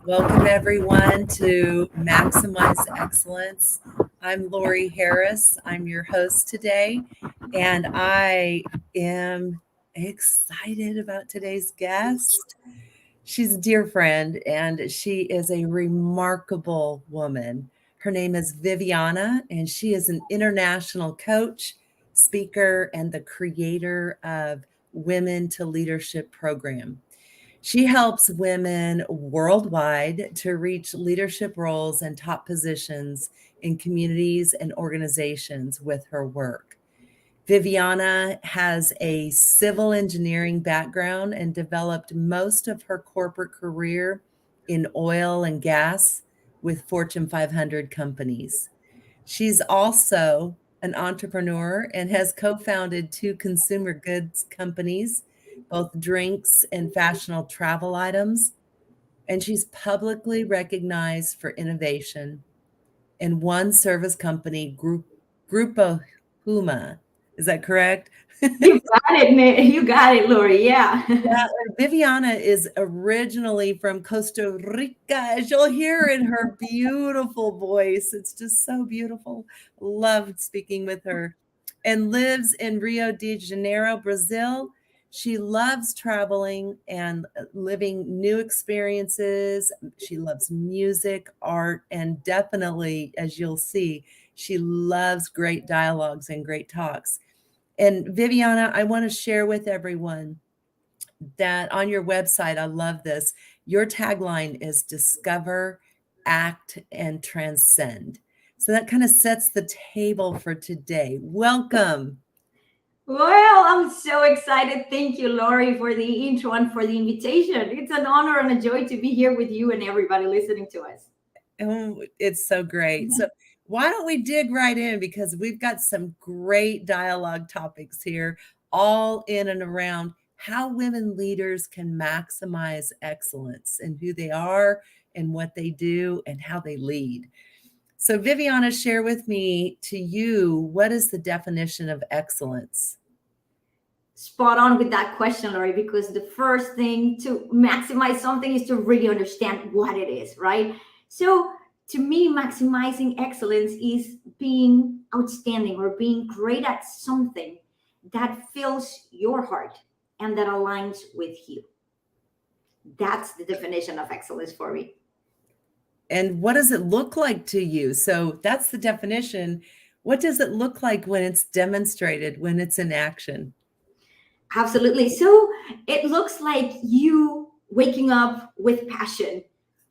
Welcome, everyone, to Maximize Excellence. I'm Lori Harris. I'm your host today, and I am excited about today's guest. She's a dear friend, and she is a remarkable woman. Her name is Viviana, and she is an international coach, speaker, and the creator of Women to Leadership program. She helps women worldwide to reach leadership roles and top positions in communities and organizations with her work. Viviana has a civil engineering background and developed most of her corporate career in oil and gas with Fortune 500 companies. She's also an entrepreneur and has co founded two consumer goods companies, both drinks and fashionable travel items. And she's publicly recognized for innovation in one service company, Groupo Huma. Is that correct? You got it, You got it, Lori. Yeah. Yeah, Viviana is originally from Costa Rica, as you'll hear in her beautiful voice. It's just so beautiful. Loved speaking with her. And lives in Rio de Janeiro, Brazil. She loves traveling and living new experiences. She loves music, art, and definitely, as you'll see, she loves great dialogues and great talks. And Viviana, I want to share with everyone that on your website, I love this. Your tagline is discover, act, and transcend. So that kind of sets the table for today. Welcome. Well, I'm so excited. Thank you, Lori, for the intro and for the invitation. It's an honor and a joy to be here with you and everybody listening to us. Oh, it's so great. So why don't we dig right in, because we've got some great dialogue topics here, all in and around how women leaders can maximize excellence and who they are and what they do and how they lead. So, Viviana, share with me to you, what is the definition of excellence? Spot on with that question, Lori, because the first thing to maximize something is to really understand what it is, right? So, to me, maximizing excellence is being outstanding or being great at something that fills your heart and that aligns with you. That's the definition of excellence for me. And what does it look like to you? So, that's the definition. What does it look like when it's demonstrated, when it's in action? Absolutely. So it looks like you waking up with passion,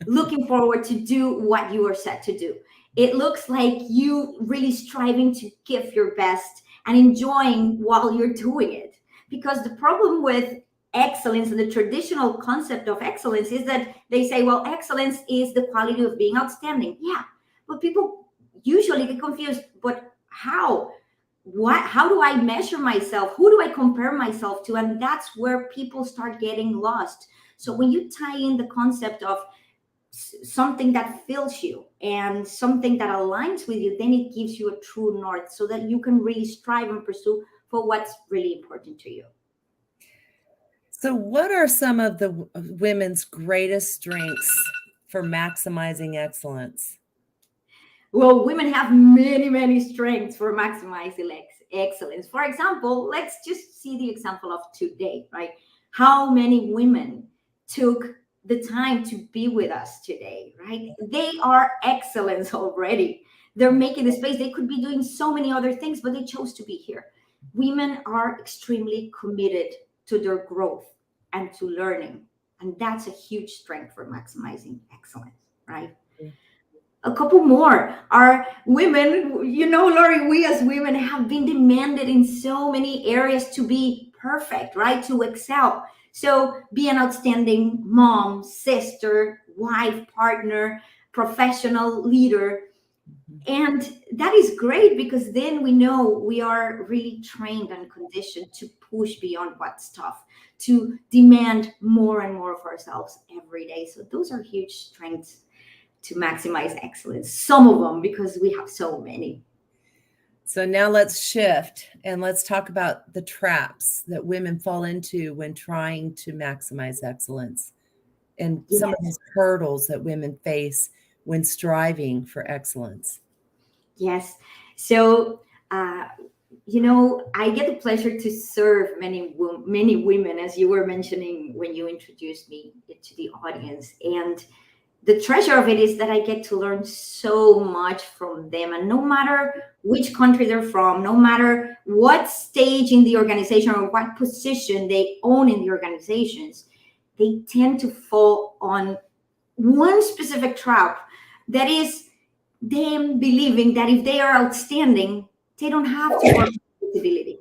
looking forward to do what you are set to do. It looks like you really striving to give your best and enjoying while you're doing it. Because the problem with excellence and the traditional concept of excellence is that they say, well, excellence is the quality of being outstanding. Yeah. But people usually get confused. But how? How do I measure myself? Who do I compare myself to? And that's where people start getting lost. So when you tie in the concept of something that fills you and something that aligns with you, then it gives you a true north so that you can really strive and pursue for what's really important to you. So, what are some of the women's greatest strengths for maximizing excellence? Well, women have many, many strengths for maximizing excellence. For example, let's just see the example of today, right? How many women took the time to be with us today, right? They are excellence already. They're making the space. They could be doing so many other things, but they chose to be here. Women are extremely committed to their growth and to learning. And that's a huge strength for maximizing excellence, right? A couple more are women. Lori, we as women have been demanded in so many areas to be perfect, right? To excel. So be an outstanding mom, sister, wife, partner, professional leader. And that is great because then we know we are really trained and conditioned to push beyond what's tough, to demand more and more of ourselves every day. So those are huge strengths to maximize excellence. Some of them, because we have so many. So now let's shift and let's talk about the traps that women fall into when trying to maximize excellence. and some of Yes. those hurdles that women face when striving for excellence. Yes. So, I get the pleasure to serve many women, as you were mentioning when you introduced me to the audience. And the treasure of it is that I get to learn so much from them. And no matter which country they're from, no matter what stage in the organization or what position they own in the organizations, they tend to fall on one specific trap, that is them believing that if they are outstanding, they don't have to work on visibility.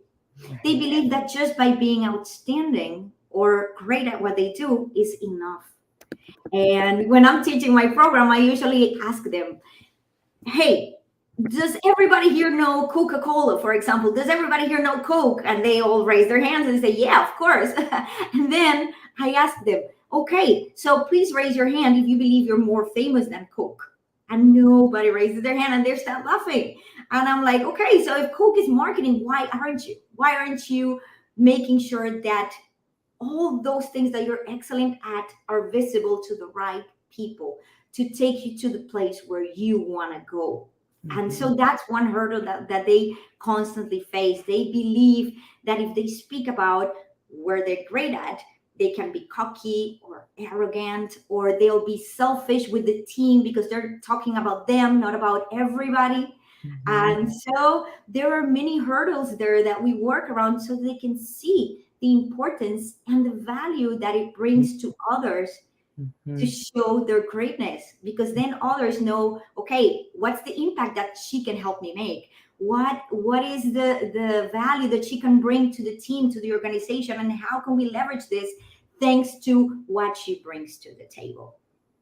They believe that just by being outstanding or great at what they do is enough. And when I'm teaching my program, I usually ask them, hey, does everybody here know Coca-Cola, for example? Does everybody here know Coke? And they all raise their hands and say, yeah, of course. And then I ask them, okay, so please raise your hand if you believe you're more famous than Coke. And nobody raises their hand and they start laughing. And I'm like, okay, so if Coke is marketing, why aren't you? Why aren't you making sure that all those things that you're excellent at are visible to the right people to take you to the place where you want to go? And so that's one hurdle that they constantly face. They believe that if they speak about where they're great at, they can be cocky or arrogant, or they'll be selfish with the team because they're talking about them, not about everybody. And so there are many hurdles there that we work around so they can see the importance and the value that it brings to others to show their greatness, because then others know, okay, what's the impact that she can help me make? What is the value that she can bring to the team, to the organization, and how can we leverage this thanks to what she brings to the table?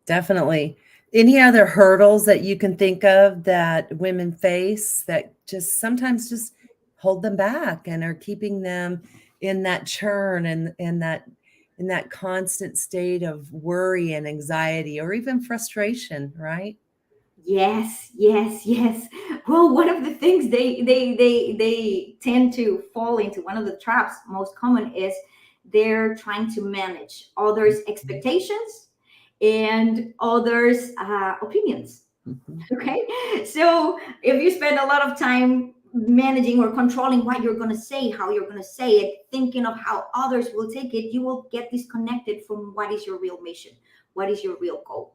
Definitely. Any other hurdles that you can think of that women face that just sometimes just hold them back and are keeping them in that churn and in that constant state of worry and anxiety or even frustration, right? Yes, yes, yes. Well, one of the things they tend to fall into, one of the traps most common, is they're trying to manage others' expectations and others' opinions. Okay, so if you spend a lot of time managing or controlling what you're going to say, how you're going to say it, thinking of how others will take it, you will get disconnected from what is your real mission, what is your real goal.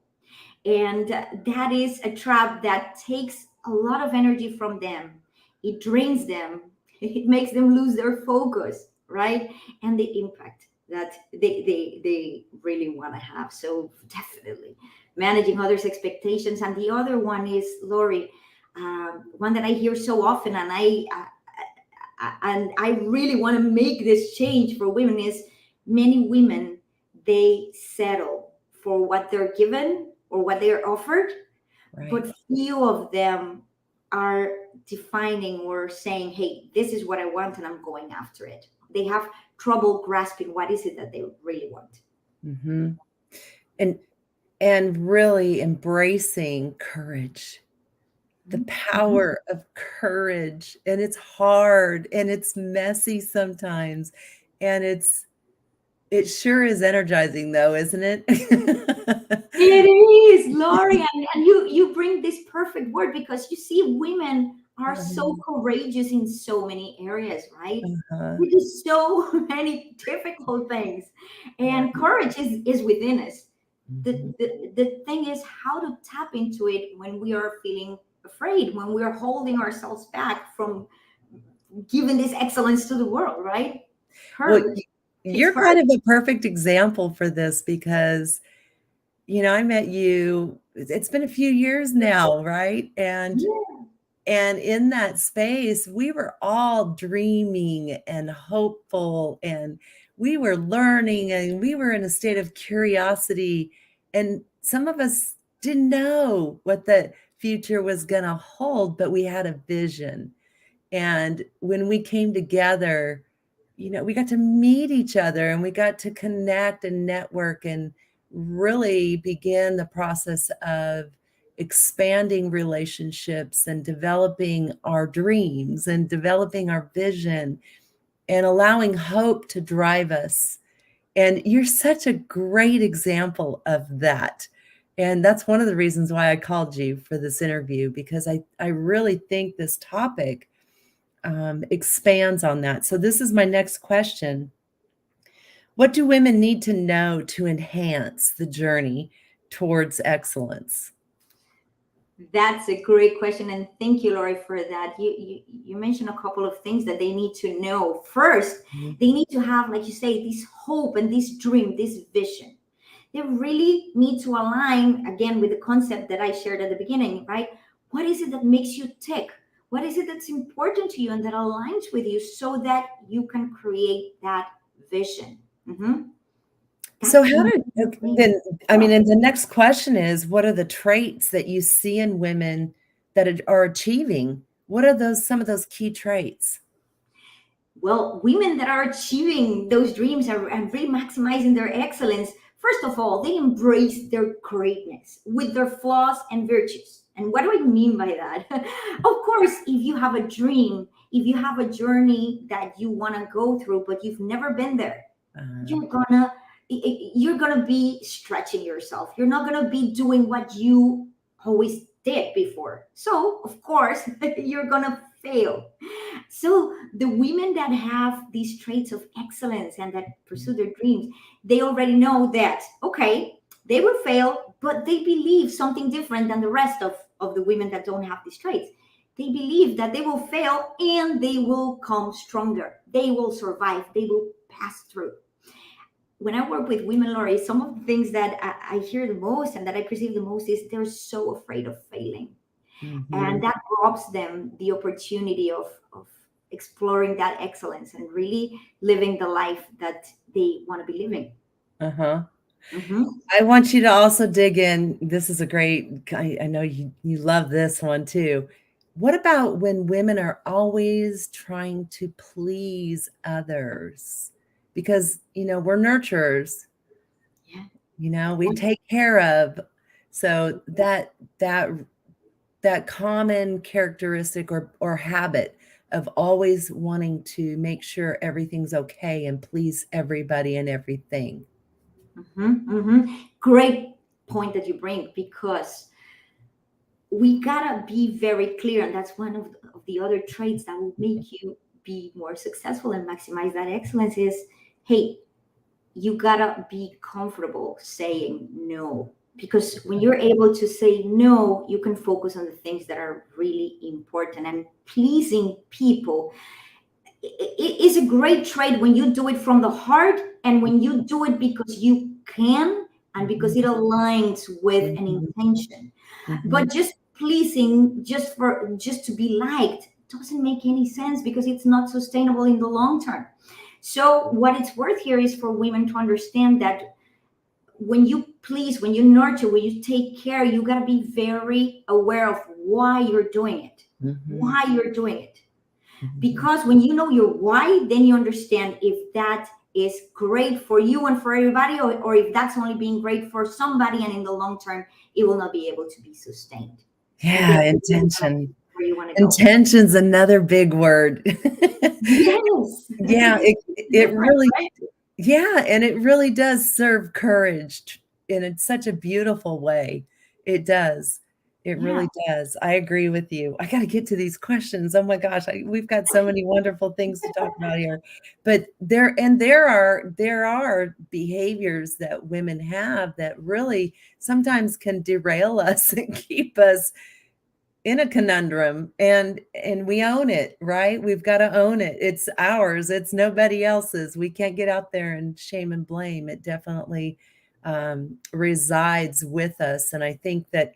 And that is a trap that takes a lot of energy from them. It drains them. It makes them lose their focus, right? And the impact that they really want to have. So definitely managing others' expectations. And the other one is, Lori, one that I hear so often, and I really want to make this change for women, is many women, they settle for what they're given or what they're offered, Right. but few of them are defining or saying, hey, this is what I want and I'm going after it. They have trouble grasping what is it that they really want. Mm-hmm. And really embracing courage, the power of courage. And it's hard and it's messy sometimes. And it sure is energizing though, isn't it? It is, Lori, and you bring this perfect word, because you see, women are so courageous in so many areas, right? Uh-huh. We do so many difficult things, and courage is within us. The thing is how to tap into it when we are feeling afraid, when we are holding ourselves back from giving this excellence to the world, right? Well, Courage. It's you're kind courage. of a perfect example for this because, I met you, it's been a few years now, right? And in that space, we were all dreaming and hopeful, and we were learning, and we were in a state of curiosity. And some of us didn't know what the future was going to hold, but we had a vision. And when we came together, we got to meet each other and we got to connect and network and really begin the process of expanding relationships and developing our dreams and developing our vision and allowing hope to drive us. And you're such a great example of that. And that's one of the reasons why I called you for this interview, because I really think this topic expands on that. So this is my next question. What do women need to know to enhance the journey towards excellence? That's a great question, and thank you, Lori, for that. You mentioned a couple of things that they need to know. First, Mhm. they need to have, like you say, this hope and this dream, this vision. They really need to align again with the concept that I shared at the beginning, right? What is it that makes you tick? What is it that's important to you and that aligns with you so that you can create that vision? Mhm. So That's how the did main thing. then I mean, and the next question is, what are the traits that you see in women that are achieving? What are those some of those key traits? Well, women that are achieving those dreams and really maximizing their excellence, first of all, they embrace their greatness with their flaws and virtues. And what do I mean by that? Of course, if you have a dream, if you have a journey that you want to go through, but you've never been there, Uh, you're gonna you're gonna be stretching yourself. You're not gonna be doing what you always did before. So of course, you're gonna fail. So the women that have these traits of excellence and that pursue their dreams, they already know that, okay, they will fail, but they believe something different than the rest of the women that don't have these traits. They believe that they will fail and they will come stronger. They will survive. They will pass through. When I work with women, Lori, some of the things that I hear the most and that I perceive the most is they're so afraid of failing, mhm. and that robs them the opportunity of exploring that excellence and really living the life that they want to be living. Uh-huh. Mhm. I want you to also dig in. This is a great, I know you love this one too. What about when women are always trying to please others? Because, we're nurturers, Yeah. we take care of. So that common characteristic or habit of always wanting to make sure everything's okay and please everybody and everything. Great point that you bring, because we gotta be very clear, and that's one of the other traits that will make you be more successful and maximize that excellence is, hey, you gotta be comfortable saying no, because when you're able to say no, you can focus on the things that are really important. And pleasing people is a great trait when you do it from the heart and when you do it because you can and because it aligns with an Mhm, intention. mhm, But just pleasing just to be liked doesn't make any sense, because it's not sustainable in the long term. So what it's worth here is for women to understand that when you please, when you nurture, when you take care, you got to be very aware of why you're doing it, mhm, why you're doing it. mhm. Because when you know your why, then you understand if that is great for you and for everybody, or if that's only being great for somebody, and in the long term it will not be able to be sustained. And then Yeah, you're gonna intention. where you want to go. Intention's another big word. Yes. Yeah, It's it different, really right? yeah, and it really does serve courage in such a beautiful way. It does. It Yeah. really does. I agree with you. I gotta get to these questions. Oh my gosh, we've got so many wonderful things to talk about here. But there are behaviors that women have that really sometimes can derail us and keep us in a conundrum, and we own it, right? We've got to own it. It's ours. It's nobody else's. We can't get out there and shame and blame. It definitely resides with us. And I think that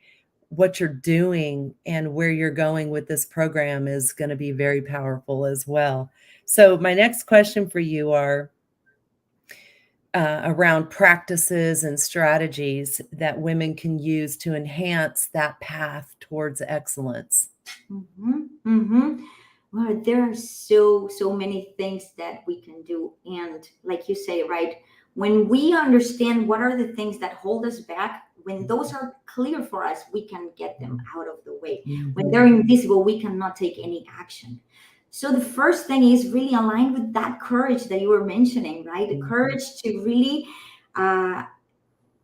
what you're doing and where you're going with this program is going to be very powerful as well. So my next question for you are around practices and strategies that women can use to enhance that path towards excellence. Well, there are so many things that we can do, and like you say, right, when we understand what are the things that hold us back, when those are clear for us, we can get them out of the way. When they're Mhm. invisible, we cannot take any action. So the first thing is really aligned with that courage that you were mentioning, right? The courage to really uh,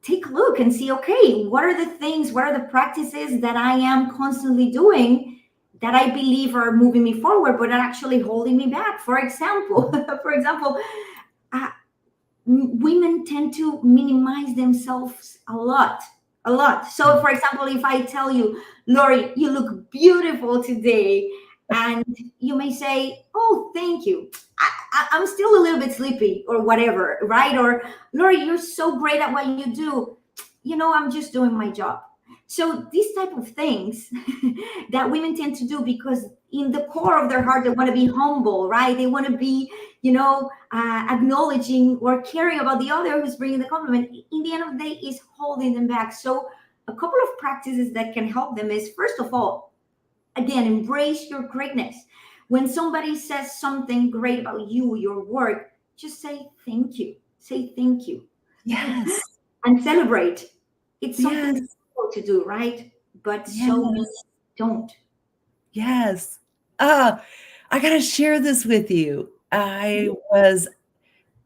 take a look and see, okay, what are the things, what are the practices that I am constantly doing that I believe are moving me forward, but are actually holding me back. For example, uh, women tend to minimize themselves a lot, a lot. So for example, if I tell you, Lori, you look beautiful today, and you may say, oh, thank you, I'm still a little bit sleepy or whatever, right? Or, Lori, you're so great at what you do, I'm just doing my job. So these type of things that women tend to do, because in the core of their heart they want to be humble, right? They want to be, acknowledging or caring about the other who's bringing the compliment. In the end of the day, is holding them back. So a couple of practices that can help them is, first of all, again, embrace your greatness. When somebody says something great about you, your work, just say thank you. Say thank you. Yes. And celebrate. It's something Yes. simple to do, right? But so many Yes. don't. Yes. I got to share this with you. I was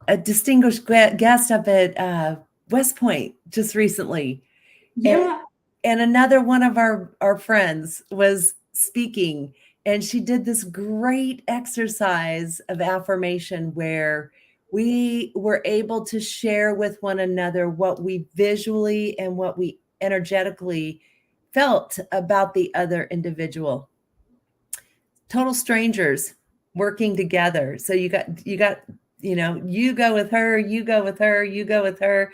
a distinguished guest up at West Point just recently. And, Yeah. and another one of our friends was speaking, and she did this great exercise of affirmation where we were able to share with one another what we visually and what we energetically felt about the other individual. Total strangers working together. So you got, you go with her, you go with her, you go with her.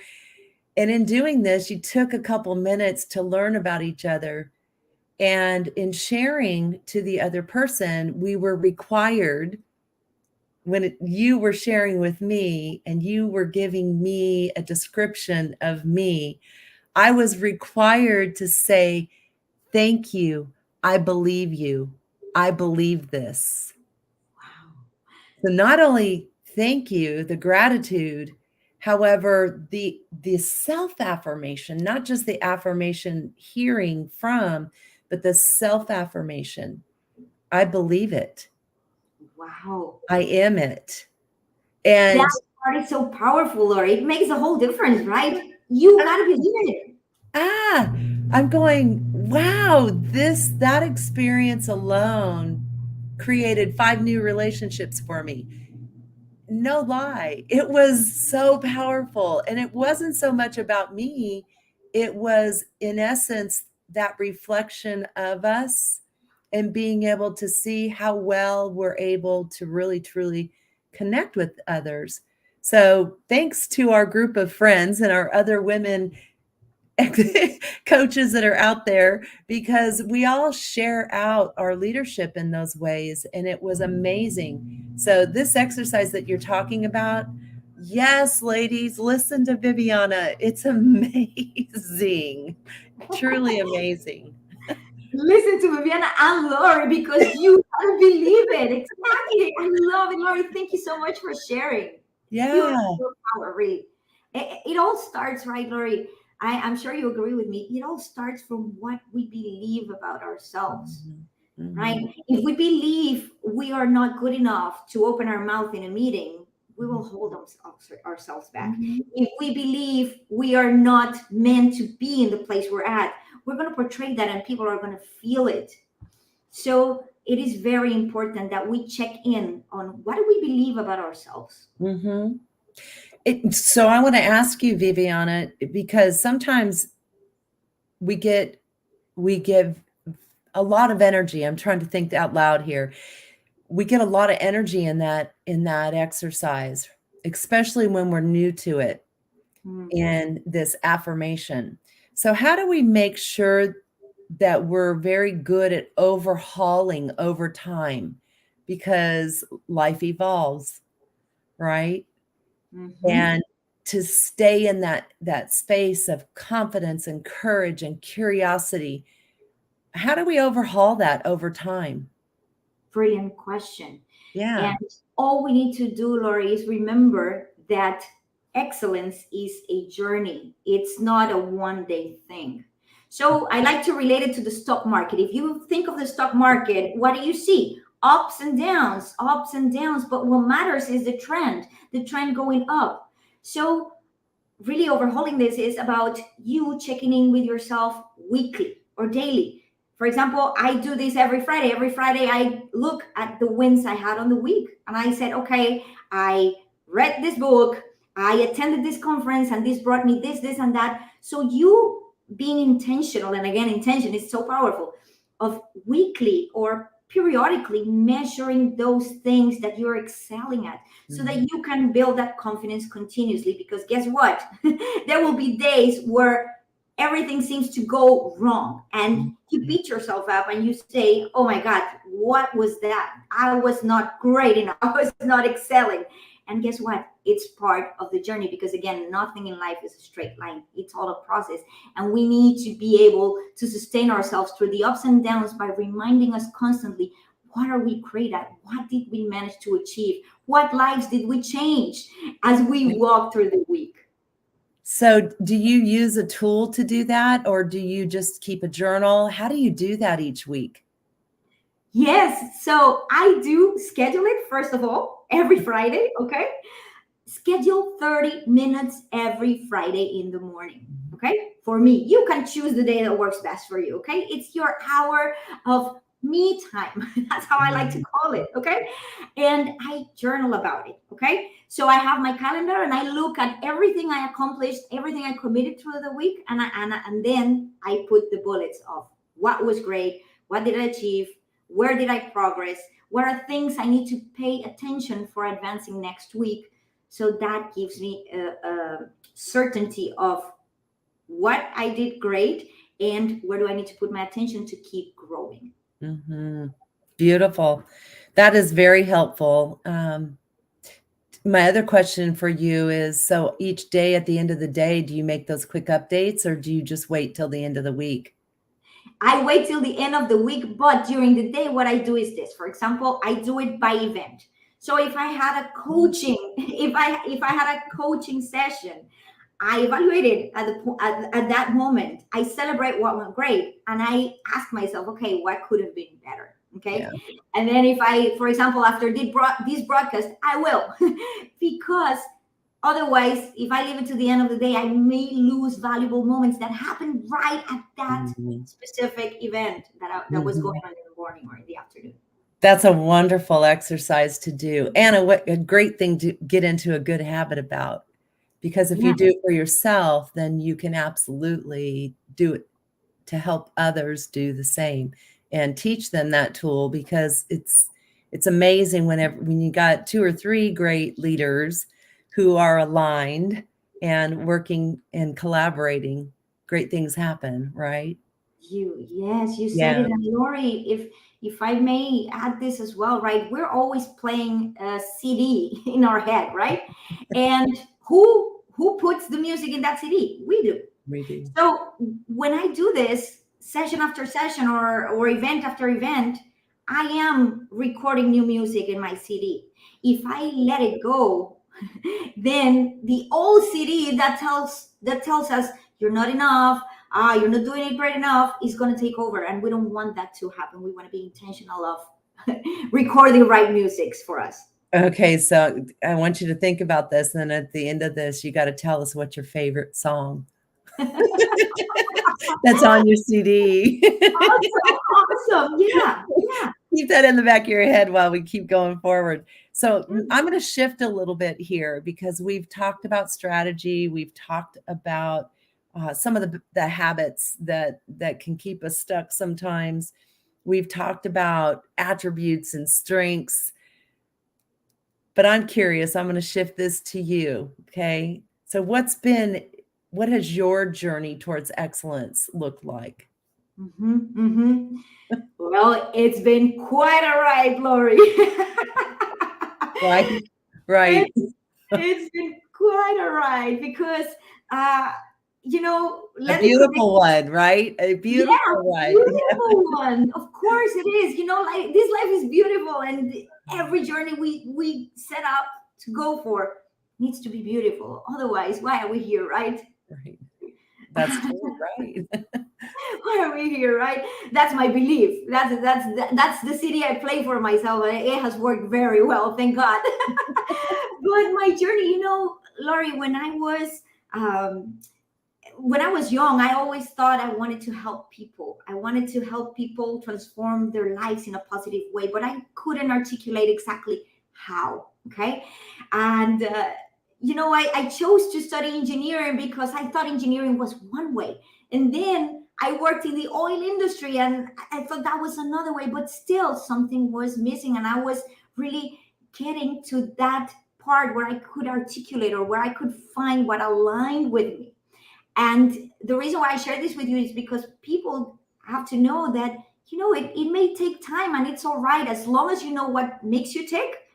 And in doing this, you took a couple minutes to learn about each other. And in sharing to the other person, we were required, when you were sharing with me and you were giving me a description of me, I was required to say, thank you. I believe you. I believe this. Wow. So not only thank you, the gratitude, however, the self-affirmation, not just the affirmation hearing from, but the self-affirmation. I believe it. Wow. I am it. And That part is so powerful, Lori. It makes a whole difference, right? You gotta believe it. ah, I'm going, wow, that experience alone created 5 new relationships for me. No lie. It was so powerful. And it wasn't so much about me. It was, in essence, that reflection of us and being able to see how well we're able to really, truly connect with others. So, thanks to our group of friends and our other women coaches that are out there, because we all share out our leadership in those ways. And it was amazing. So, this exercise that you're talking about, yes, ladies, listen to Viviana. It's amazing, truly amazing. Listen to Viviana and Lori, because you gotta believe it. Exactly. I love it, Lori. Thank you so much for sharing. Pure, Yeah. pure power, really. It all starts, right, Lori? I'm sure you agree with me. It all starts from what we believe about ourselves, right? Mhm. If we believe we are not good enough to open our mouth in a meeting, we will hold ourselves back. Mhm. If we believe we are not meant to be in the place we're at, we're going to portray that and people are going to feel it. So it is very important that we check in on what do we believe about ourselves. Mhm. So I want to ask you, Viviana, because sometimes we give a lot of energy. I'm trying to think out loud here. We get a lot of energy in that exercise, especially when we're new to it, Mm. in this affirmation. So how do we make sure that we're very good at overhauling over time? Because life evolves, right? Mhm. And to stay in that space of confidence and courage and curiosity, how do we overhaul that over time? Brilliant question. Yeah. And all we need to do, Lori, is remember that excellence is a journey. It's not a one day thing. So I like to relate it to the stock market. If you think of the stock market, what do you see? ups and downs. But what matters is the trend going up. So really overhauling this is about you checking in with yourself weekly or daily. For example, I do this every Friday. Every Friday, I look at the wins I had on the week. And I said, okay, I read this book, I attended this conference, and this brought me this, and that. So you being intentional, and again, intention is so powerful, of weekly or periodically measuring those things that you're excelling at so that you can build that confidence continuously. Because guess what? There will be days where everything seems to go wrong and you beat yourself up and you say, oh my God, what was that? I was not great enough. I was not excelling. And guess what? It's part of the journey, because again, nothing in life is a straight line. It's all a process. And we need to be able to sustain ourselves through the ups and downs by reminding us constantly, what are we great at? What did we manage to achieve? What lives did we change as we walk through the week? So do you use a tool to do that, or do you just keep a journal? How do you do that each week? Yes. So I do schedule it, first of all, every Friday. Okay. Schedule 30 minutes every Friday in the morning. Okay. For me, you can choose the day that works best for you. Okay. It's your hour of me time. That's how I like to call it. Okay. And I journal about it. Okay. So I have my calendar and I look at everything I accomplished, everything I committed through the week. And then I put the bullets of what was great, what did I achieve, where did I progress, what are things I need to pay attention for advancing next week. So that gives me a certainty of what I did great and where do I need to put my attention to keep growing. Mm-hmm. Beautiful. That is very helpful. My other question for you is, so each day at the end of the day, do you make those quick updates, or do you just wait till the end of the week? I wait till the end of the week, but during the day, what I do is this. For example, I do it by event. So if I had a coaching, if I had a coaching session, I evaluate it at that moment. I celebrate what went great, and I ask myself, okay, what could have been better? Okay, Yeah. and then if I, for example, after this broadcast, I will, because otherwise, if I leave it to the end of the day, I may lose valuable moments that happened right at that specific event that was going on in the morning or in the afternoon. That's a wonderful exercise to do, and a great thing to get into a good habit about. Because if you do it for yourself, then you can absolutely do it to help others do the same and teach them that tool, because it's amazing when you got 2 or 3 great leaders who are aligned and working and collaborating, great things happen, right? Yes, you said it. And Lori, if I may add this as well, right? We're always playing a CD in our head, right? And who puts the music in that CD? We do. We do. So when I do this session after session or event after event, I am recording new music in my CD. If I let it go, then the old CD that tells us you're not enough, you're not doing it great enough, is going to take over, and we don't want that to happen. We want to be intentional of recording right musics for us. Okay, so I want you to think about this, and at the end of this, you got to tell us what's your favorite song that's on your CD. Awesome. Yeah. Keep that in the back of your head while we keep going forward. So I'm going to shift a little bit here, because we've talked about strategy. We've talked about some of the habits that can keep us stuck sometimes. We've talked about attributes and strengths. But I'm curious, I'm going to shift this to you. Okay. So what has your journey towards excellence looked like? Well, it's been quite a ride, Lori. Right. It's been quite a ride, because a beautiful one, right? A beautiful one. Beautiful one. Of course it is. Like, this life is beautiful, and every journey we set up to go for needs to be beautiful. Otherwise, why are we here, right? Right. That's true, right. Why are we here, right? That's my belief. That's the city I play for myself, and it has worked very well, thank God. But my journey, Laurie, um, when I was young, I always thought I wanted to help people. I wanted to help people transform their lives in a positive way, but I couldn't articulate exactly how. Okay. And, I chose to study engineering because I thought engineering was one way. And then I worked in the oil industry and I thought that was another way, but still something was missing. And I was really getting to that part where I could articulate or where I could find what aligned with me. And the reason why I share this with you is because people have to know that, it may take time and it's all right as long as you know what makes you tick.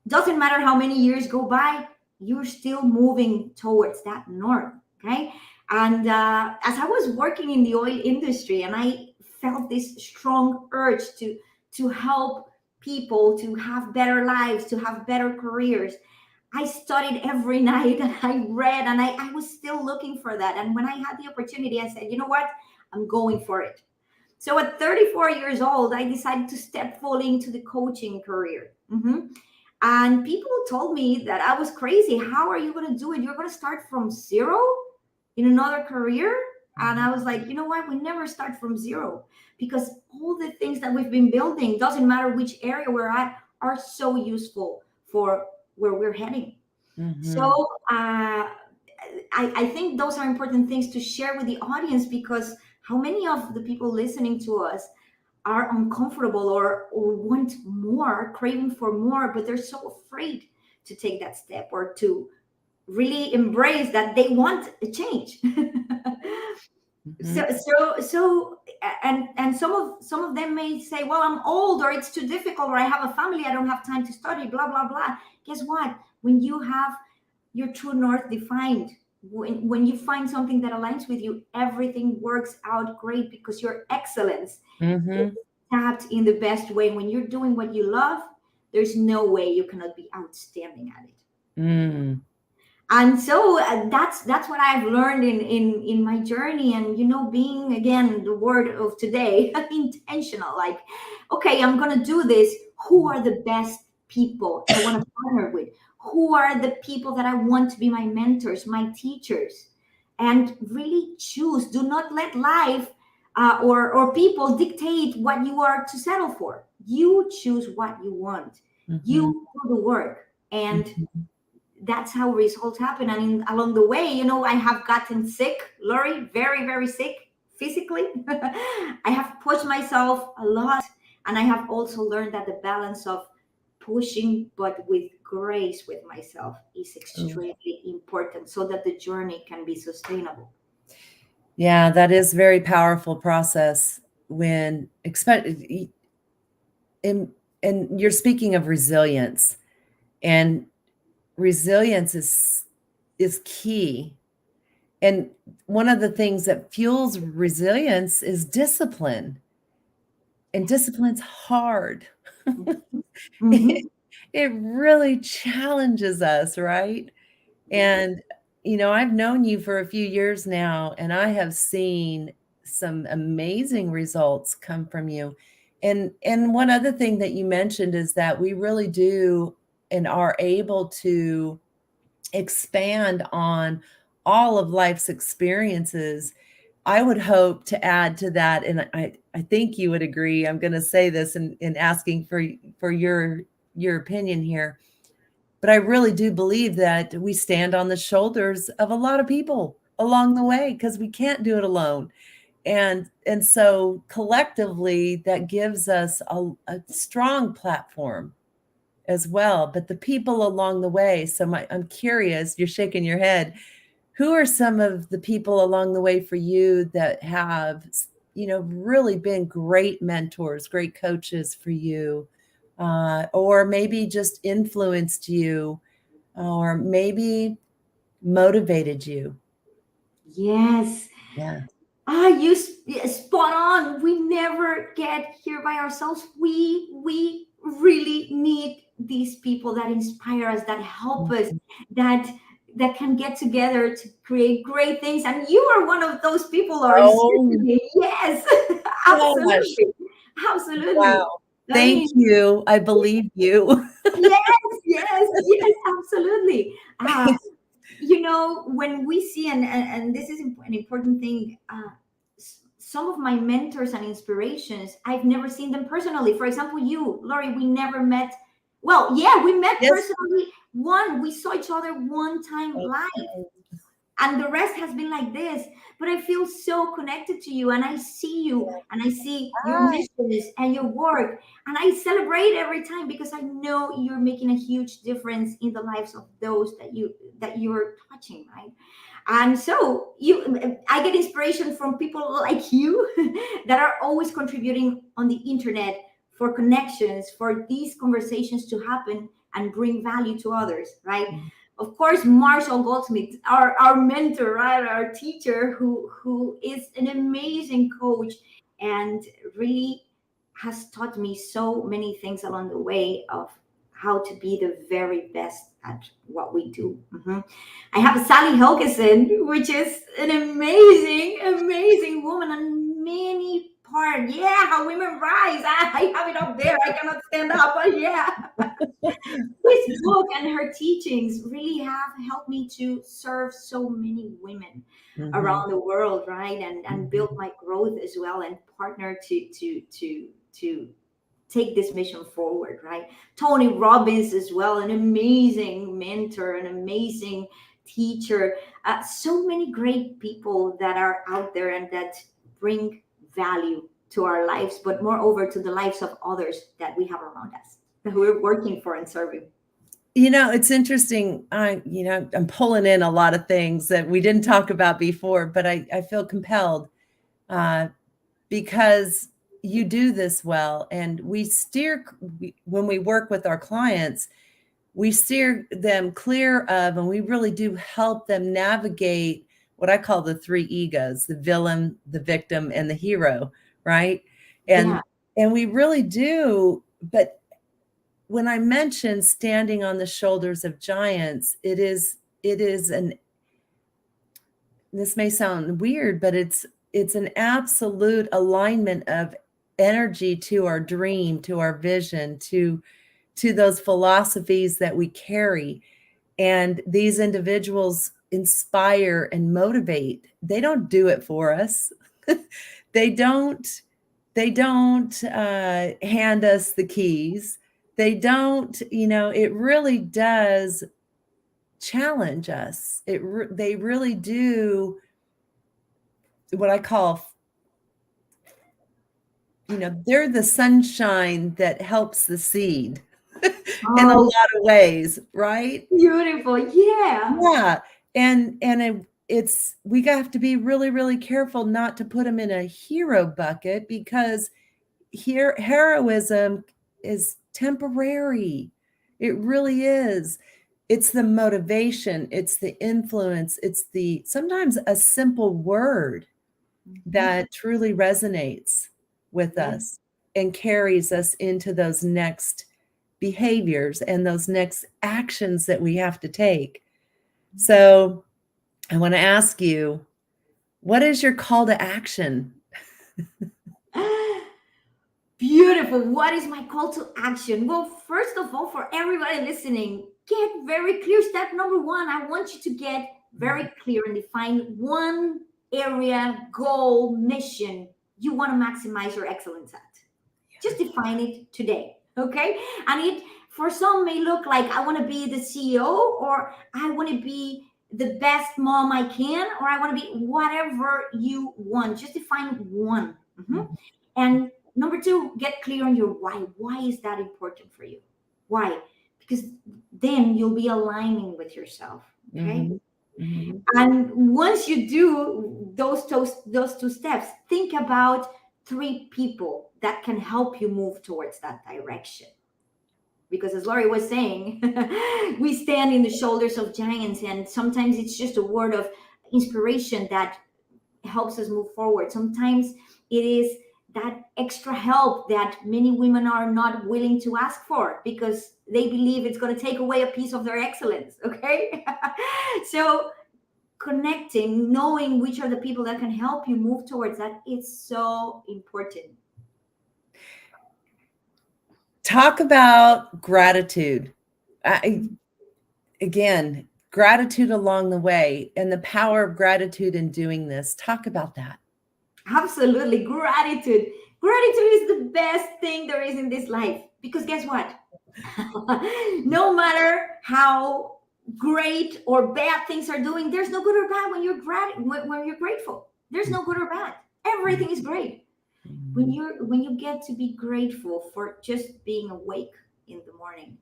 Doesn't matter how many years go by, you're still moving towards that norm. Okay. And as I was working in the oil industry and I felt this strong urge to help people to have better lives, to have better careers, I studied every night and I read and I was still looking for that. And when I had the opportunity, I said, you know what? I'm going for it. So at 34 years old, I decided to step fully into the coaching career. And people told me that I was crazy. How are you going to do it? You're going to start from zero in another career? And I was like, you know what? We never start from zero because all the things that we've been building, doesn't matter which area we're at, are so useful for where we're heading. So I think those are important things to share with the audience because how many of the people listening to us are uncomfortable or want more, craving for more, but they're so afraid to take that step or to really embrace that they want a change. And some of them may say, well, I'm old or it's too difficult or I have a family, I don't have time to study, blah blah blah. Guess what? When you have your true north defined, when you find something that aligns with you, everything works out great because your excellence is tapped in the best way. When you're doing what you love, there's no way you cannot be outstanding at it. And so that's what I've learned in my journey. And being, again, the word of today, intentional. Like, okay, I'm gonna do this. Who are the best people I want to partner with? Who are the people that I want to be my mentors, my teachers? And really choose. Do not let life or people dictate what you are to settle for. You choose what you want. You do the work, and that's how results happen. And along the way, I have gotten sick, Laurie, very, very sick physically. I have pushed myself a lot. And I have also learned that the balance of pushing, but with grace with myself, is extremely important so that the journey can be sustainable. Yeah, that is very powerful process when and you're speaking of resilience, and resilience is key. And one of the things that fuels resilience is discipline. And discipline's hard. It really challenges us, right? And I've known you for a few years now, and I have seen some amazing results come from you. And one other thing that you mentioned is that we really do and are able to expand on all of life's experiences. I would hope to add to that, and I think you would agree. I'm going to say this in asking for your opinion here. But I really do believe that we stand on the shoulders of a lot of people along the way because we can't do it alone. And so collectively, that gives us a strong platform as well. But the people along the way, so I'm curious, you're shaking your head. Who are some of the people along the way for you that have, really been great mentors, great coaches for you? Or maybe just influenced you, or maybe motivated you. Yes. Yeah. You spot on. We never get here by ourselves. We really need these people that inspire us, that help us, that that can get together to create great things. And you are one of those people, Laurie. Oh Certainly. Yes, gosh. absolutely. Absolutely. Wow. I Thank mean, you. I believe you. yes, yes, yes, absolutely. When we see, and this is an important thing, some of my mentors and inspirations, I've never seen them personally. For example, you, Laurie, we never met. Well, yeah, we met Yes. personally. We saw each other one time live, and the rest has been like this. But I feel so connected to you, and I see you, and I see your Hi. missions and your work, and I celebrate every time because I know you're making a huge difference in the lives of those that you're touching, right? And so I get inspiration from people like you that are always contributing on the internet for connections, for these conversations to happen and bring value to others, right? Of course, Marshall Goldsmith, our mentor, right, our teacher, who is an amazing coach and really has taught me so many things along the way of how to be the very best at what we do. I have Sally Helgeson, which is an amazing, amazing woman on many parts. Yeah, how women rise. I have it up there. I cannot stand up, but yeah. This book and her teachings really have helped me to serve so many women Mhm. around the world, right? And build Mhm. my growth as well and partner to take this mission forward, right? Tony Robbins as well, an amazing mentor, an amazing teacher. So many great people that are out there and that bring value to our lives, but moreover to the lives of others that we have around us, that we're working for and serving. It's interesting. I'm pulling in a lot of things that we didn't talk about before, but I feel compelled uh, because you do this well, and when we work with our clients, we steer them clear of, and we really do help them navigate what I call the three egos: the villain, the victim, and the hero, right? Yeah. And we really do. But when I mention standing on the shoulders of giants, it is an this may sound weird, but it's an absolute alignment of energy to our dream, to our vision, to those philosophies that we carry. And these individuals inspire and motivate. They don't do it for us. they don't hand us the keys. They don't, it really does challenge us. They really do what I call, they're the sunshine that helps the seed in a Oh, lot of ways, right? beautiful. Yeah. Yeah. And we have to be really, really careful not to put them in a hero bucket, because here heroism is temporary. It really is. It's the motivation, it's the influence, it's the sometimes a simple word Mhm. that truly resonates with Yeah. us and carries us into those next behaviors and those next actions that we have to take. So I want to ask you, what is your call to action? Beautiful. What is my call to action? Well, first of all, for everybody listening, get very clear. Step number one, I want you to get very clear and define one area, goal, mission you want to maximize your excellence at. Just define it today. Okay. And it for some may look like I want to be the CEO, or I want to be the best mom I can, or I want to be whatever you want. Just define one. And number two, get clear on your why. Why is that important for you? Why? Because then you'll be aligning with yourself. Okay. Mhm. Mhm. And once you do those two steps, think about three people that can help you move towards that direction. Because as Laurie was saying, we stand in the shoulders of giants, and sometimes it's just a word of inspiration that helps us move forward. Sometimes it is that extra help that many women are not willing to ask for because they believe it's going to take away a piece of their excellence. Okay. So connecting, knowing which are the people that can help you move towards that, it's so important. Talk about gratitude. Again, gratitude along the way and the power of gratitude in doing this. Talk about that. Absolutely. Gratitude. Gratitude is the best thing there is in this life because guess what? No matter how great or bad things are doing, there's no good or bad when when you're grateful. There's no good or bad. Everything is great. When you get to be grateful for just being awake in the morning.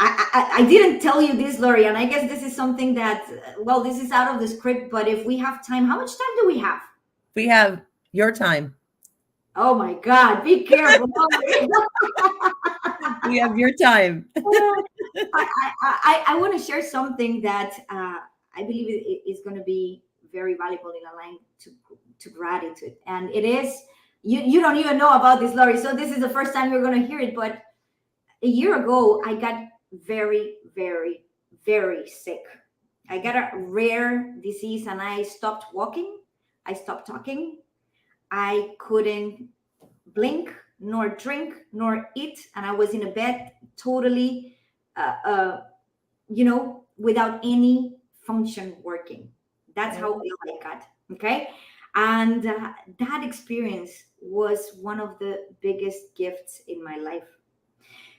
I didn't tell you this, Lori, and I guess this is something that, well, this is out of the script, but if we have time, how much time do we have? We have your time. Oh my God, be careful. We have your time. I want to share something that I believe is going to be very valuable in a line to gratitude. And it is, you don't even know about this, Lori. So this is the first time you're going to hear it. But a year ago, I got very, very, very sick. I got a rare disease and I stopped walking. I stopped talking. I couldn't blink, nor drink, nor eat. And I was in a bed totally, without any function working. That's how ill I got. Okay. And that experience was one of the biggest gifts in my life.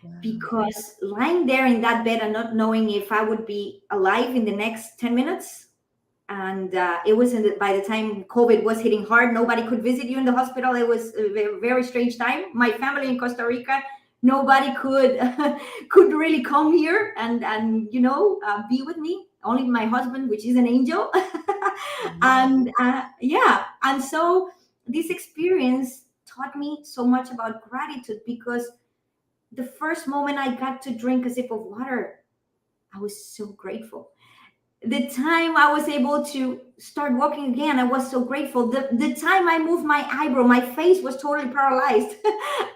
Wow. Because lying there in that bed and not knowing if I would be alive in the next 10 minutes, and it was by the time COVID was hitting hard, nobody could visit you in the hospital. It was a very, very strange time. My family in Costa Rica, nobody could could really come here and be with me. Only my husband, which is an angel. And and so this experience taught me so much about gratitude because the first moment I got to drink a sip of water, I was so grateful. The time I was able to start walking again, I was so grateful. The time I moved my eyebrow, my face was totally paralyzed.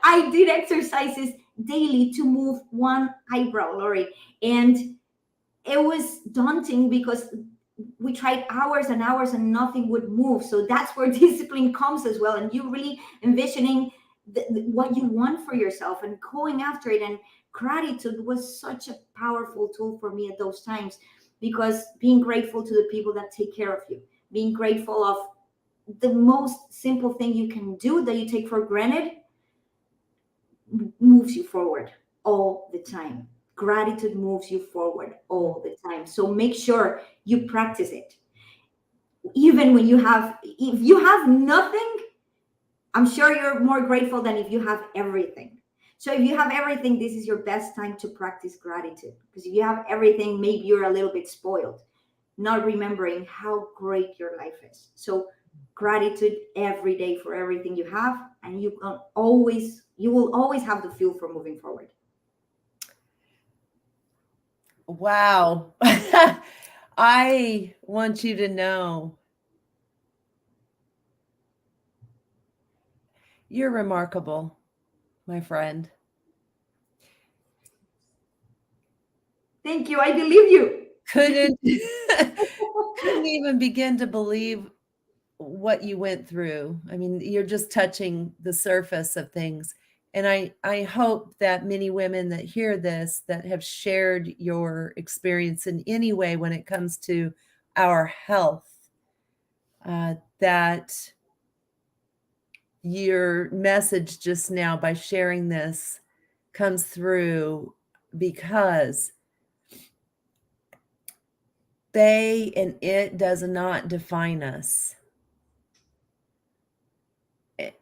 I did exercises daily to move one eyebrow, Lori. And it was daunting because we tried hours and hours and nothing would move. So that's where discipline comes as well. And you really envisioning what you want for yourself and going after it. And gratitude was such a powerful tool for me at those times. Because being grateful to the people that take care of you, being grateful of the most simple thing you can do that you take for granted moves you forward all the time. Gratitude moves you forward all the time. So make sure you practice it. Even when if you have nothing, I'm sure you're more grateful than if you have everything. So if you have everything, this is your best time to practice gratitude. Because if you have everything, maybe you're a little bit spoiled, not remembering how great your life is. So gratitude every day for everything you have, and you will always have the fuel for moving forward. Wow. I want you to know you're remarkable, my friend. Thank you. I believe you. Couldn't even begin to believe what you went through. I mean, you're just touching the surface of things. And I hope that many women that hear this, that have shared your experience in any way when it comes to our health, that your message just now by sharing this comes through, because they and it does not define us.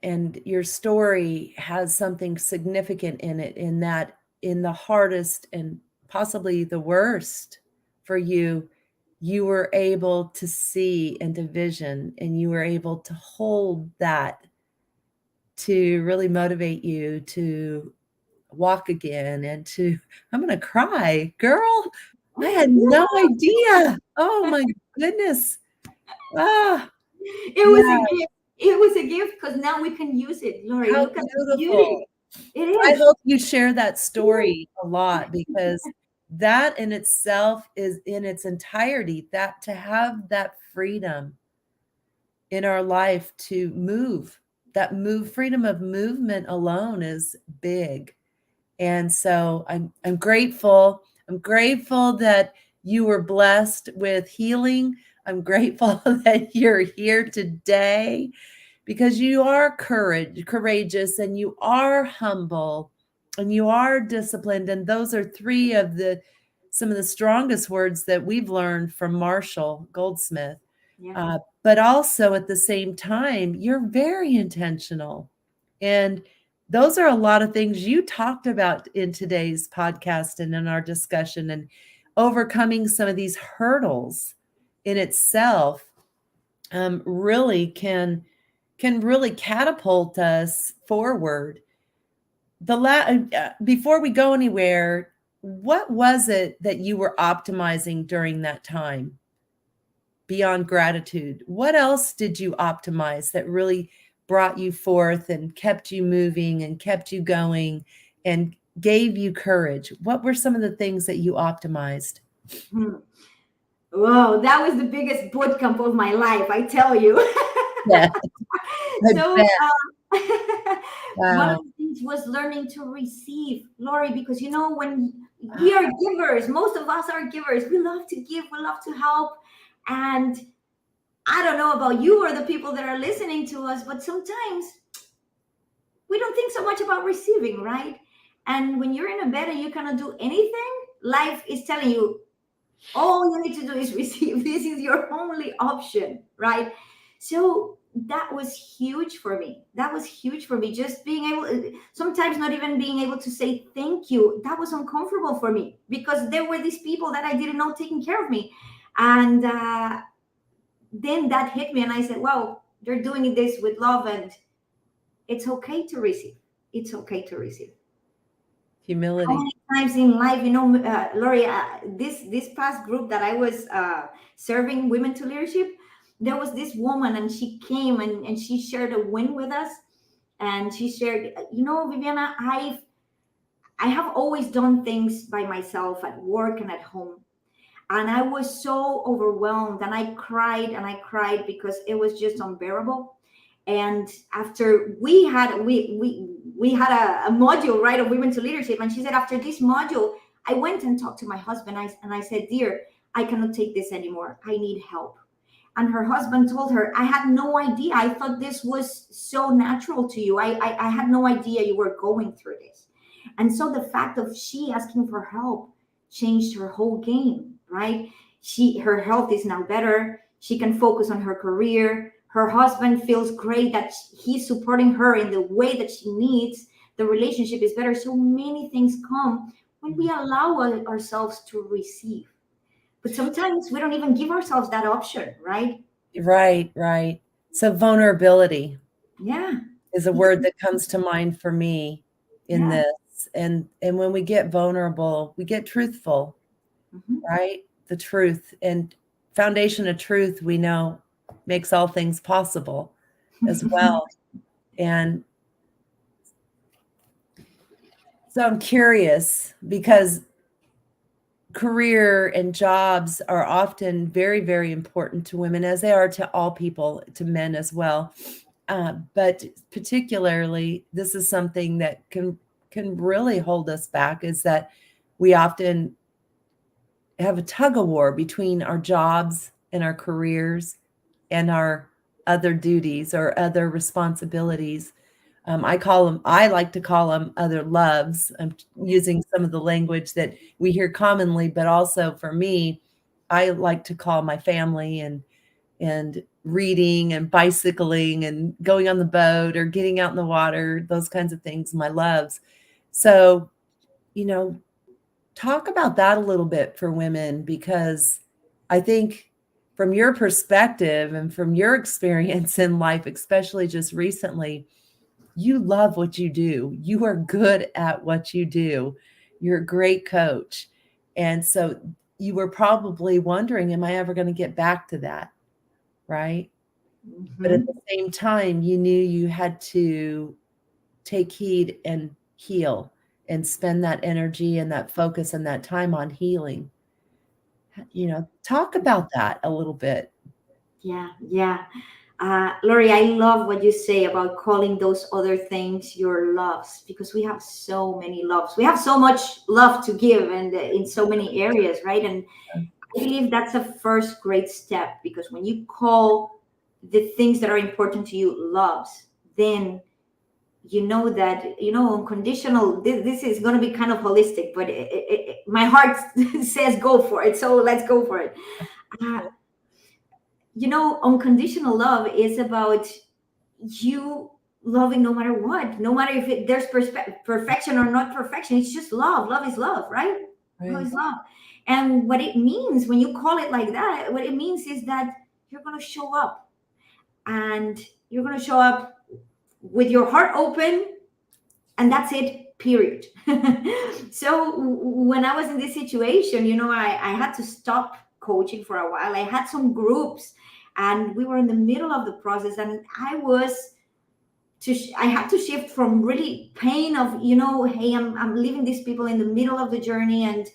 And your story has something significant in it, in that in the hardest and possibly the worst for you, you were able to see and to vision, and you were able to hold that to really motivate you to walk again and to, I'm going to cry, girl. I had no idea. Oh my goodness. Ah, it was a gift. it was a gift because now we can use it. Lori, How look at the beautiful. beauty. It I is. hope you share that story a lot, because that in itself is in its entirety, that to have that freedom in our life to move, that freedom of movement alone is big. And so I'm grateful. I'm grateful that you were blessed with healing. I'm grateful that you're here today, because you are courageous, and you are humble, and you are disciplined. And those are some of the strongest words that we've learned from Marshall Goldsmith. Yeah. But also at the same time, you're very intentional. And those are a lot of things you talked about in today's podcast and in our discussion, and overcoming some of these hurdles in itself really can really catapult us forward. Before we go anywhere, what was it that you were optimizing during that time beyond gratitude? What else did you optimize that really brought you forth and kept you moving and kept you going and gave you courage? What were some of the things that you optimized? Hmm. Whoa, that was the biggest boot camp of my life, I tell you. Yeah, I So bet. one of Wow. the things was learning to receive, Lori, because when we are givers, most of us are givers. We love to give, we love to help. And I don't know about you or the people that are listening to us, but sometimes we don't think so much about receiving, right? And when you're in a bed and you cannot do anything, life is telling you, all you need to do is receive. This is your only option, right? So that was huge for me. That was huge for me. Just being able, sometimes not even being able to say thank you, that was uncomfortable for me, because there were these people that I didn't know taking care of me. And then that hit me, and I said, well, they're doing this with love, and it's okay to receive. It's okay to receive. How Humility. many times in life, Lori, this past group that I was serving, women to leadership, there was this woman, and she came and she shared a win with us. And she shared, Viviana, I have always done things by myself at work and at home. And I was so overwhelmed, and I cried because it was just unbearable. And after we had a module, right, of women to leadership, and she said, after this module, I went and talked to my husband. And I said, dear, I cannot take this anymore, I need help. And her husband told her, I had no idea, I thought this was so natural to you. I had no idea you were going through this. And so the fact of she asking for help changed her whole game, right? Her health is now better, she can focus on her career, her husband feels great that he's supporting her in the way that she needs, the relationship is better. So many things come when we allow ourselves to receive. But sometimes we don't even give ourselves that option, right? Right, right. So vulnerability Yeah. is a word that comes to mind for me in Yeah. this. And when we get vulnerable, we get truthful, Mhm. right? The truth, and foundation of truth, we know, makes all things possible as well. And so I'm curious, because career and jobs are often very, very important to women, as they are to all people, to men as well. But particularly, this is something that can really hold us back, is that we often have a tug of war between our jobs and our careers and our other duties or other responsibilities. I like to call them other loves. I'm using some of the language that we hear commonly, but also for me, I like to call my family and reading and bicycling and going on the boat or getting out in the water, those kinds of things, my loves. So, you know, talk about that a little bit for women, because I think from your perspective and from your experience in life, especially just recently, you love what you do. You are good at what you do. You're a great coach. And so you were probably wondering, am I ever going to get back to that? Right? But at Mhm. the same time, you knew you had to take heed and heal and spend that energy and that focus and that time on healing. Talk about that a little bit. Yeah, yeah. Lori, I love what you say about calling those other things your loves, because we have so many loves. We have so much love to give, and in so many areas, right? And I believe that's a first great step, because when you call the things that are important to you loves, then you know that, unconditional. This is going to be kind of holistic, but my heart says go for it. So let's go for it. Uh, Unconditional love is about you loving no matter what, no matter if there's perfection or not perfection. It's just love. Love is love, right? Love Right. is love. And what it means when you call it like that, what it means is that you're going to show up, and you're going to show up with your heart open, and that's it, period. So when I was in this situation, I had to stop coaching for a while. I had some groups, and we were in the middle of the process, and I had to shift from really pain of, hey, I'm leaving these people in the middle of the journey, and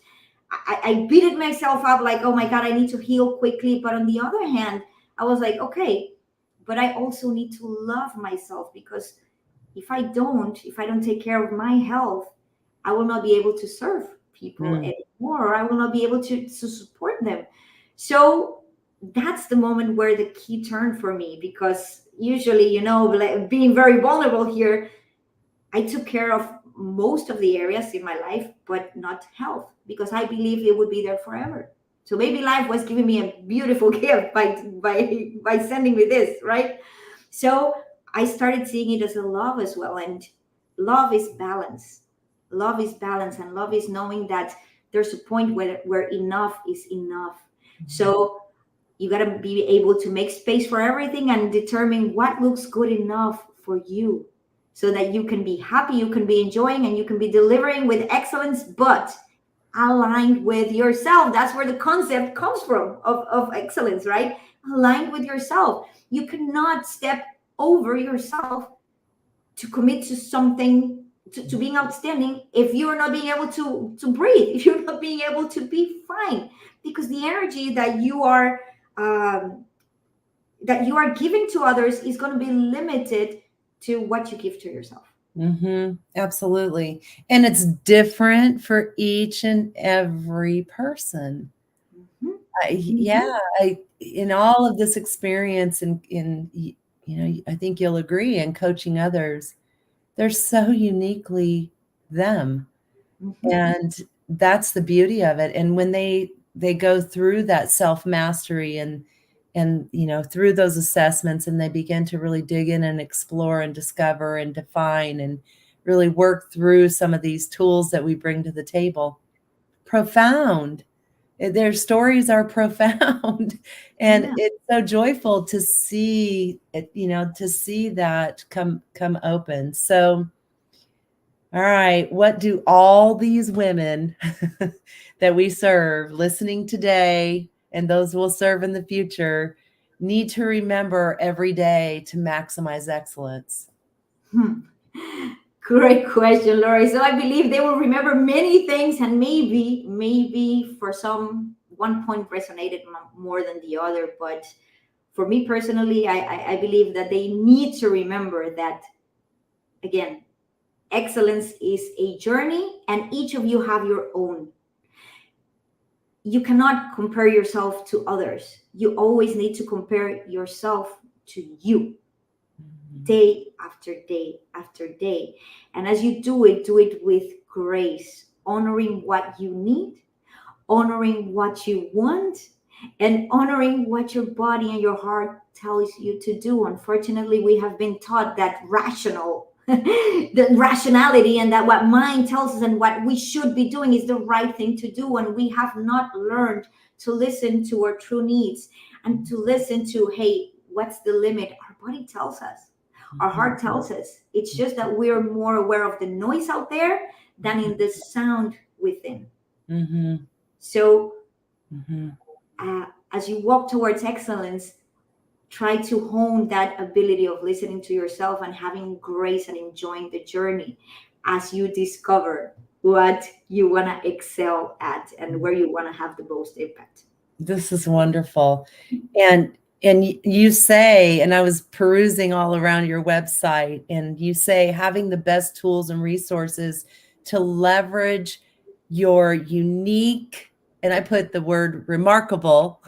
I beat it myself up like, oh my God, I need to heal quickly. But on the other hand, I was like, okay, but I also need to love myself, because if I don't take care of my health, I will not be able to serve people Mm. anymore, or I will not be able to support them. So that's the moment where the key turned for me, because usually, like, being very vulnerable here, I took care of most of the areas in my life, but not health, because I believe it would be there forever. So maybe life was giving me a beautiful gift by sending me this, right? So I started seeing it as a love as well. And love is balance. Love is balance, and love is knowing that there's a point where enough is enough. So you got to be able to make space for everything and determine what looks good enough for you, so that you can be happy, you can be enjoying, and you can be delivering with excellence, but aligned with yourself. That's where the concept comes from of excellence, right? Aligned with yourself. You cannot step over yourself to commit to something, to being outstanding, if you're not being able to breathe, if you're not being able to be fine, because the energy um, that you are giving to others is going to be limited to what you give to yourself. Absolutely. And it's different for each and every person. Mhm. Mhm. Yeah, in all of this experience I think you'll agree in coaching others, they're so uniquely them. Mhm. And that's the beauty of it. And when they go through that self-mastery and through those assessments, and they begin to really dig in and explore and discover and define and really work through some of these tools that we bring to the table. Profound. Their stories are profound. And Yeah. it's so joyful to see it, to see that come open. So all right. What do all these women that we serve listening today and those we'll serve in the future need to remember every day to maximize excellence? Hmm. Great question, Lori. So I believe they will remember many things, and maybe for some, one point resonated more than the other. But for me personally, I believe that they need to remember that, again, excellence is a journey, and each of you have your own. You cannot compare yourself to others. You always need to compare yourself to you, day after day after day. And as you do it with grace, honoring what you need, honoring what you want, and honoring what your body and your heart tells you to do. Unfortunately, we have been taught that the rationality, and that what mind tells us and what we should be doing is the right thing to do. And we have not learned to listen to our true needs, and to listen to, hey, what's the limit? Our body tells us, our heart tells us. It's just that we're more aware of the noise out there than in the sound within. So, Mhm. as you walk towards excellence, try to hone that ability of listening to yourself and having grace and enjoying the journey as you discover what you want to excel at and where you want to have the most impact. This is wonderful. And you say, and I was perusing all around your website, and you say having the best tools and resources to leverage your unique, and I put the word remarkable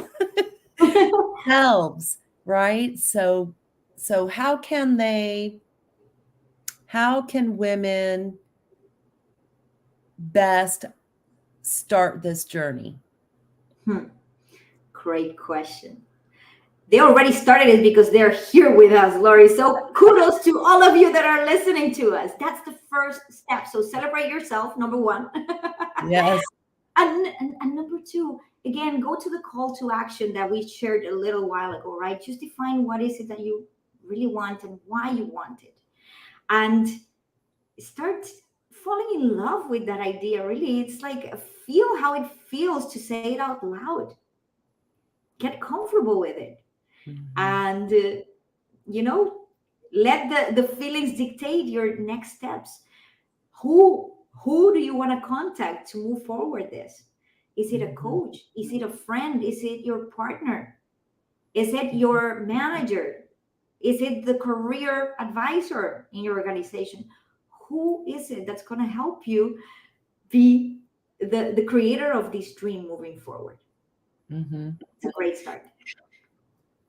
selves, right? So how can women best start this journey? Great question. They already started it because they're here with us, Lori. So kudos to all of you that are listening to us. That's the first step. So celebrate yourself, number one. Yes. And number two, again, go to the call to action that we shared a little while ago, right? Just define what is it that you really want and why you want it. And start falling in love with that idea. Really, it's like feel how it feels to say it out loud. Get comfortable with it. And let the feelings dictate your next steps. Who do you want to contact to move forward this? Is it a coach? Is it a friend? Is it your partner? Is it your manager? Is it the career advisor in your organization? Who is it that's going to help you be the creator of this dream moving forward? It's a great start.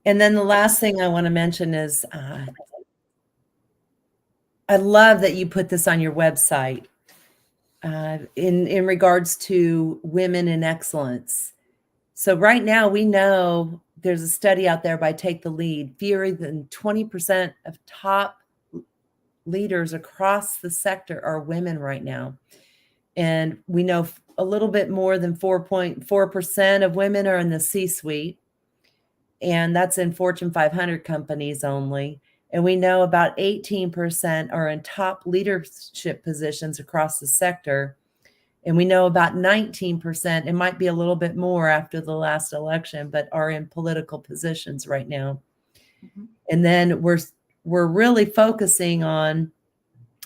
And then the last thing I want to mention is I love that you put this on your website in regards to women in excellence. So right now we know there's a study out there by Take the Lead. Fewer than 20% of top leaders across the sector are women right now. And we know a little bit more than 4.4% of women are in the C-suite. And that's in Fortune 500 companies only. And we know about 18% are in top leadership positions across the sector. And we know about 19%, it might be a little bit more after the last election, but are in political positions right now. And then we're really focusing on,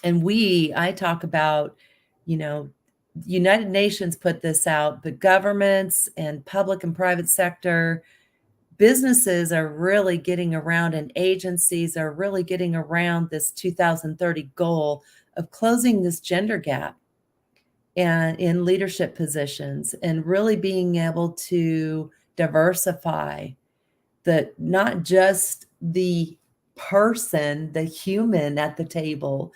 and I talk about, United Nations put this out, but governments and public and private sector businesses are really getting around, and agencies are really getting around this 2030 goal of closing this gender gap and in leadership positions, and really being able to diversify not just the person, the human at the table,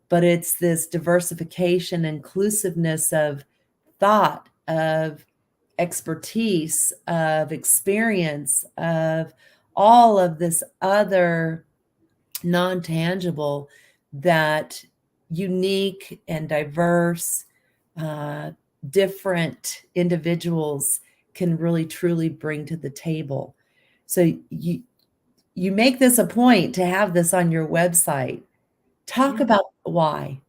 but it's this diversification, inclusiveness of thought, of expertise, of experience, of all of this other non-tangible that unique and diverse, different individuals can really truly bring to the table. So you make this a point to have this on your website. Talk about why.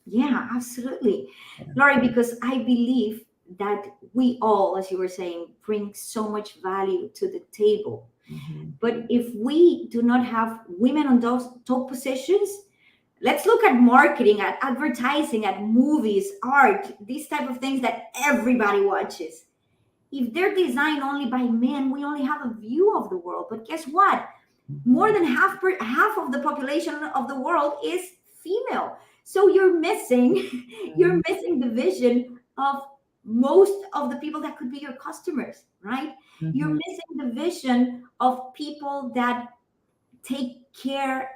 Yeah, absolutely. Lori, because I believe that we all, as you were saying, bring so much value to the table. But if we do not have women on those top positions, let's look at marketing, at advertising, at movies, art, these type of things that everybody watches. If they're designed only by men, we only have a view of the world. But guess what? More than half of the population of the world is female. So you're missing the vision of most of the people that could be your customers, right? You're missing the vision of people that take care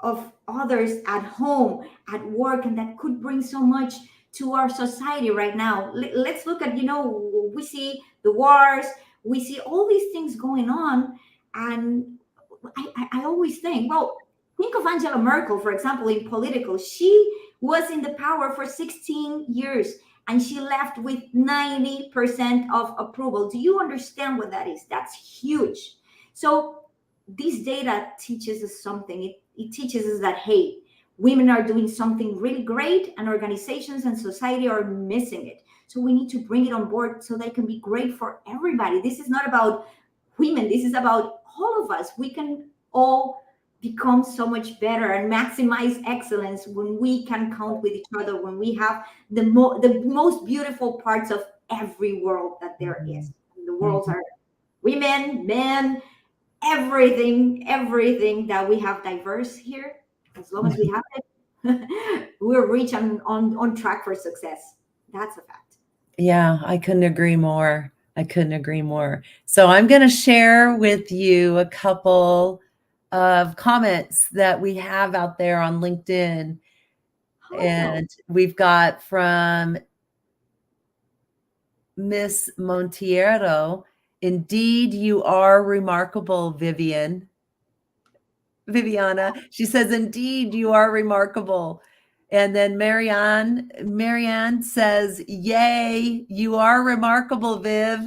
of others at home, at work, and that could bring so much to our society right now. Let's look at, we see the wars, we see all these things going on, and I always think, think of Angela Merkel, for example, in political. She was in the power for 16 years and she left with 90% of approval. Do you understand what that is? That's huge. So this data teaches us something. It teaches us that, hey, women are doing something really great and organizations and society are missing it. So we need to bring it on board so that it can be great for everybody. This is not about women. This is about all of us. We can all become so much better and maximize excellence when we can count with each other, when we have the most beautiful parts of every world that there is. The worlds are women, men, everything that we have diverse here. As long as we have it, we're reach on track for success. That's a fact. Yeah, I couldn't agree more. I couldn't agree more. So I'm going to share with you a couple of comments that we have out there on LinkedIn. Awesome. And we've got from Miss Montiero. Indeed, you are remarkable, Viviana. She says, indeed, you are remarkable. And then Marianne says, yay, you are remarkable, Viv.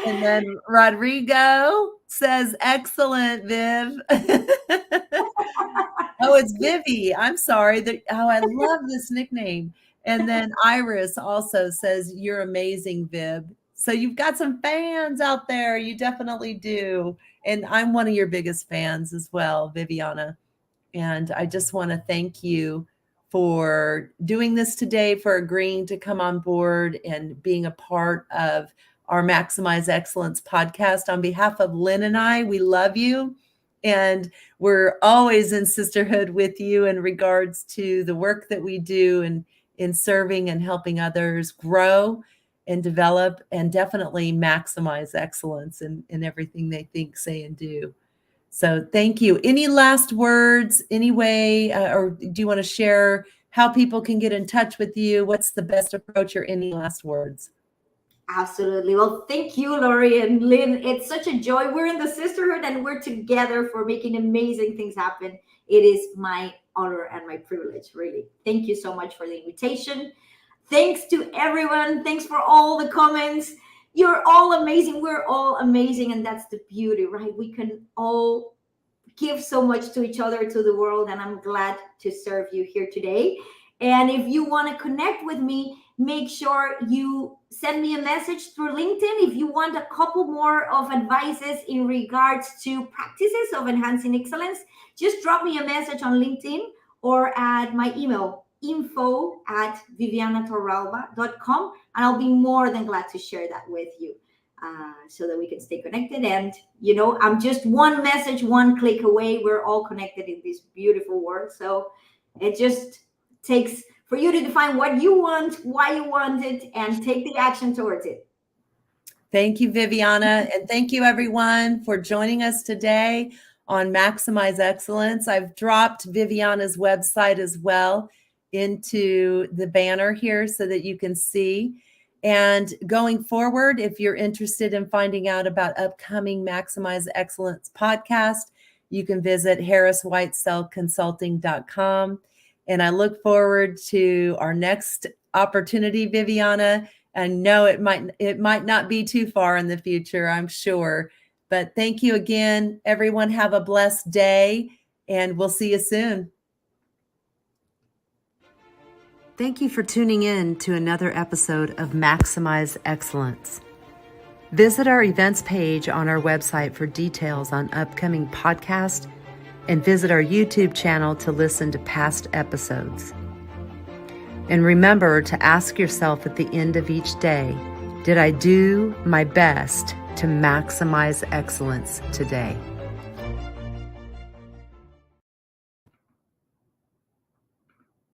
And then Rodrigo says, excellent, Viv. Oh, it's Vivi. I'm sorry. I love this nickname. And then Iris also says, you're amazing, Viv. So you've got some fans out there. You definitely do. And I'm one of your biggest fans as well, Viviana. And I just want to thank you for doing this today, for agreeing to come on board and being a part of our Maximize Excellence podcast. On behalf of Lynn and I, we love you. And we're always in sisterhood with you in regards to the work that we do and in serving and helping others grow and develop and definitely maximize excellence in everything they think, say, and do. So thank you. Any last words, anyway, or do you want to share how people can get in touch with you? What's the best approach, or any last words? Absolutely. Well, thank you, Lori and Lynn. It's such a joy. We're in the sisterhood and we're together for making amazing things happen. It is my honor and my privilege, really. Thank you so much for the invitation. Thanks to everyone. Thanks for all the comments. You're all amazing. We're all amazing. And that's the beauty, right? We can all give so much to each other, to the world. And I'm glad to serve you here today. And if you want to connect with me, make sure you send me a message through LinkedIn. If you want a couple more of advices in regards to practices of enhancing excellence, just drop me a message on LinkedIn or at my email, info@vivianatorralba.com. And I'll be more than glad to share that with you so that we can stay connected. And, you know, I'm just one message, one click away. We're all connected in this beautiful world. So it just takes for you to define what you want, why you want it, and take the action towards it. Thank you, Viviana. And thank you, everyone, for joining us today on Maximize Excellence. I've dropped Viviana's website as well into the banner here so that you can see. And going forward, if you're interested in finding out about upcoming Maximize Excellence podcast, you can visit harriswhitesellconsulting.com. And I look forward to our next opportunity, Viviana. I know it might not be too far in the future, I'm sure. But thank you again, everyone. Have a blessed day, and we'll see you soon. Thank you for tuning in to another episode of Maximize Excellence. Visit our events page on our website for details on upcoming podcasts, and visit our YouTube channel to listen to past episodes. And remember to ask yourself at the end of each day, did I do my best to maximize excellence today?